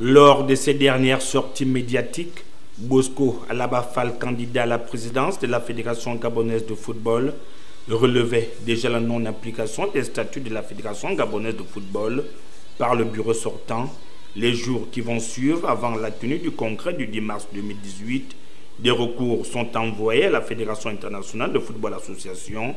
Lors de ses dernières sorties médiatiques, Bosco Alaba Fall, candidat à la présidence de la Fédération gabonaise de football, relevait déjà la non-application des statuts de la Fédération gabonaise de football par le bureau sortant. Les jours qui vont suivre avant la tenue du congrès du 10 mars 2018, des recours sont envoyés à la Fédération internationale de football association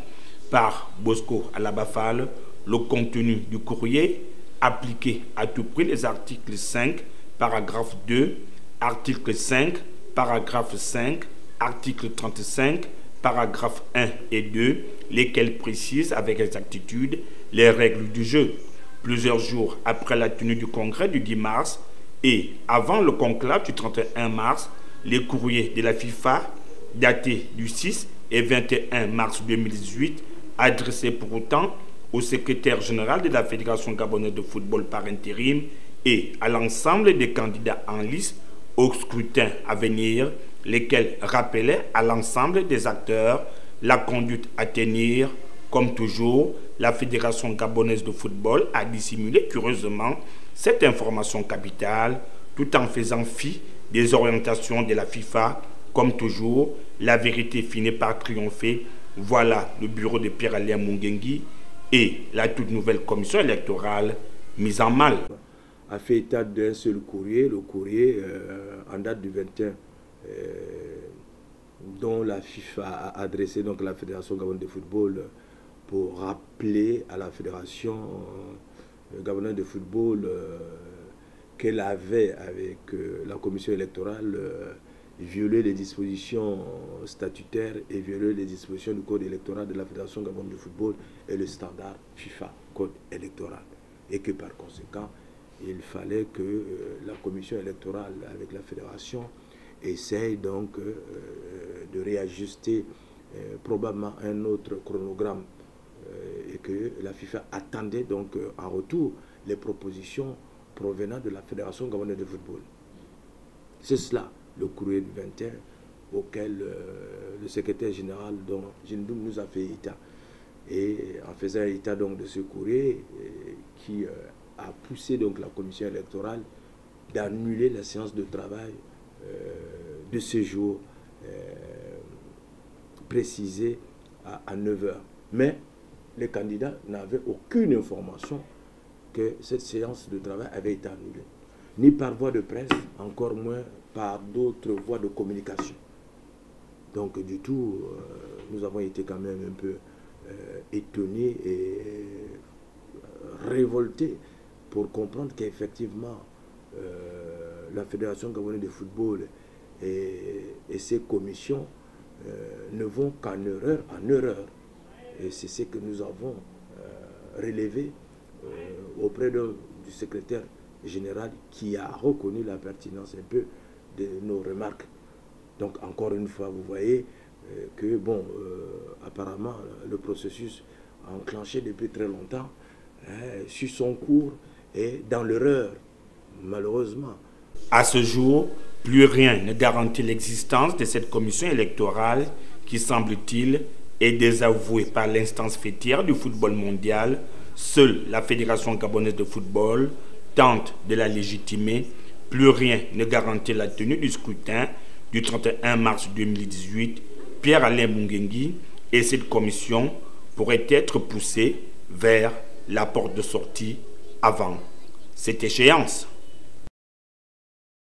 par Bosco Alaba Fall. Le contenu du courrier: appliquer à tout prix les articles 5, paragraphe 2, article 5, paragraphe 5, article 35, paragraphe 1 et 2, lesquels précisent avec exactitude les règles du jeu. Plusieurs jours après la tenue du congrès du 10 mars et avant le conclave du 31 mars, les courriers de la FIFA datés du 6 et 21 mars 2018, adressés pour autant au secrétaire général de la Fédération gabonaise de football par intérim et à l'ensemble des candidats en liste au scrutin à venir, lesquels rappelaient à l'ensemble des acteurs la conduite à tenir. Comme toujours, la Fédération gabonaise de football a dissimulé curieusement cette information capitale tout en faisant fi des orientations de la FIFA. Comme toujours, la vérité finit par triompher. Voilà le bureau de Pierre-Alain Mungengi et la toute nouvelle commission électorale mise en mal. A fait état d'un seul courrier, le courrier en date du 21, dont la FIFA a adressé donc la Fédération gabonaise de football pour rappeler à la Fédération gabonaise de football qu'elle avait, avec la commission électorale, violé les dispositions statutaires et violé les dispositions du code électoral de la Fédération gabonaise de football et le standard FIFA, code électoral. Et que par conséquent, il fallait que la commission électorale avec la fédération essaye donc de réajuster probablement un autre chronogramme et que la FIFA attendait donc en retour les propositions provenant de la Fédération gabonaise de football. C'est cela le courrier du 21 auquel le secrétaire général dont Jindoum nous a fait état. Et en faisant état donc de ce courrier qui a poussé donc la commission électorale d'annuler la séance de travail de ce jour précisé à 9 h. Mais les candidats n'avaient aucune information que cette séance de travail avait été annulée, ni par voie de presse, encore moins par d'autres voies de communication. Donc du tout, nous avons été quand même un peu étonnés et révoltés pour comprendre qu'effectivement la Fédération gabonaise de football et ses commissions ne vont qu'en erreur en erreur. Et c'est ce que nous avons relevé auprès du secrétaire général qui a reconnu la pertinence un peu de nos remarques. Donc encore une fois, vous voyez que bon, apparemment le processus enclenché depuis très longtemps suit son cours et dans l'erreur, malheureusement. À ce jour, plus rien ne garantit l'existence de cette commission électorale qui, semble-t-il, est désavouée par l'instance fêtière du football mondial. Seule la Fédération gabonaise de football tente de la légitimer. Plus rien ne garantit la tenue du scrutin du 31 mars 2018. Pierre-Alain Mungengi et cette commission pourraient être poussés vers la porte de sortie avant cette échéance.